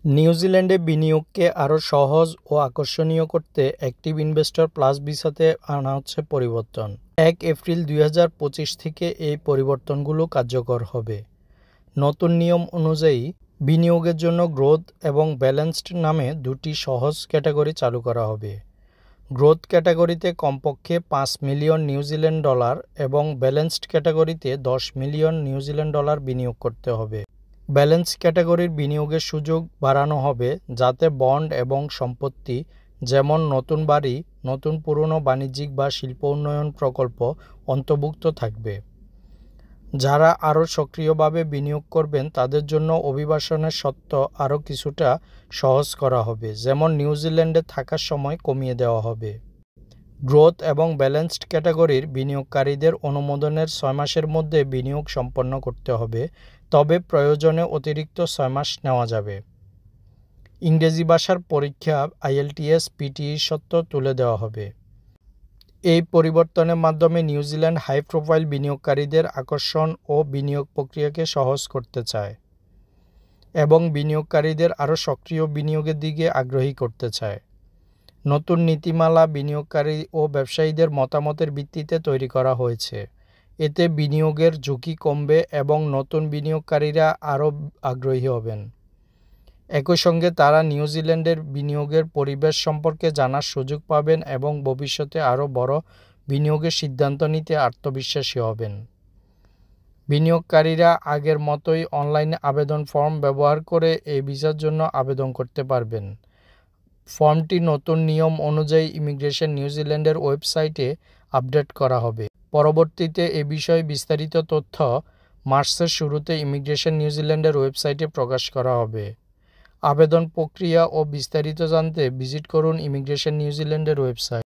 নিউজিল্যান্ডে বিনিয়োগকে আরও সহজ ও আকর্ষণীয় করতে অ্যাক্টিভ ইনভেস্টর প্লাস ভিসাতে আনা হচ্ছে পরিবর্তন। 1 এপ্রিল 2025 থেকে এই পরিবর্তনগুলো কার্যকর হবে। নতুন নিয়ম অনুযায়ী বিনিয়োগের জন্য গ্রোথ এবং ব্যালেন্সড নামে দুটি সহজ ক্যাটাগরি চালু করা হবে। গ্রোথ ক্যাটাগরিতে কমপক্ষে 5 মিলিয়ন নিউজিল্যান্ড ডলার এবং ব্যালেন্সড ক্যাটাগরিতে 10 মিলিয়ন নিউজিল্যান্ড ডলার বিনিয়োগ করতে হবে। ব্যালেন্স ক্যাটাগরির বিনিয়োগের সুযোগ বাড়ানো হবে যাতে বন্ড এবং সম্পত্তি যেমন নতুন বাড়ি, নতুন পুরনো বাণিজ্যিক বা শিল্প উন্নয়ন প্রকল্প অন্তর্ভুক্ত থাকবে। যারা আরও সক্রিয়ভাবে বিনিয়োগ করবেন তাদের জন্য অভিবাসনের শর্ত আরও কিছুটা সহজ করা হবে, যেমন নিউজিল্যান্ডে থাকার সময় কমিয়ে দেওয়া হবে। গ্রোথ এবং ব্যালেন্সড ক্যাটাগরির বিনিয়োগকারীদের অনুমোদনের 6 মাসের মধ্যে বিনিয়োগ সম্পন্ন করতে হবে, তবে প্রয়োজনে অতিরিক্ত 6 মাস নেওয়া যাবে। ইংরেজি ভাষার পরীক্ষা IELTS PTE সত্ত্ব তুলে দেওয়া হবে। এই পরিবর্তনের মাধ্যমে নিউজিল্যান্ড হাই প্রোফাইল বিনিয়োগকারীদের আকর্ষণ ও বিনিয়োগ প্রক্রিয়াকে সহজ করতে চায় এবং বিনিয়োগকারীদের আরও সক্রিয় বিনিয়োগের দিকে আগ্রহী করতে চায়। নতুন নীতিমালা বিনিয়োগকারী ও ব্যবসায়ীদের মতামতের ভিত্তিতে তৈরি করা হয়েছে। এতে বিনিয়োগের ঝুঁকি কমবে এবং নতুন বিনিয়োগকারীরা আরও আগ্রহী হবেন। একই সঙ্গে তারা নিউজিল্যান্ডের বিনিয়োগের পরিবেশ সম্পর্কে জানার সুযোগ পাবেন এবং ভবিষ্যতে আরও বড় বিনিয়োগের সিদ্ধান্ত নিতে আত্মবিশ্বাসী হবেন। বিনিয়োগকারীরা আগের মতোই অনলাইনে আবেদন ফর্ম ব্যবহার করে এই ভিসার জন্য আবেদন করতে পারবেন। ফর্মটি নতুন নিয়ম অনুযায়ী ইমিগ্রেশন নিউজিল্যান্ডের ওয়েবসাইটে আপডেট করা হবে। পরবর্তীতে এ বিষয়ে বিস্তারিত তথ্য মার্চের শুরুতে ইমিগ্রেশন নিউজিল্যান্ডের ওয়েবসাইটে প্রকাশ করা হবে। আবেদন প্রক্রিয়া ও বিস্তারিত জানতে ভিজিট করুন ইমিগ্রেশন নিউজিল্যান্ডের ওয়েবসাইট।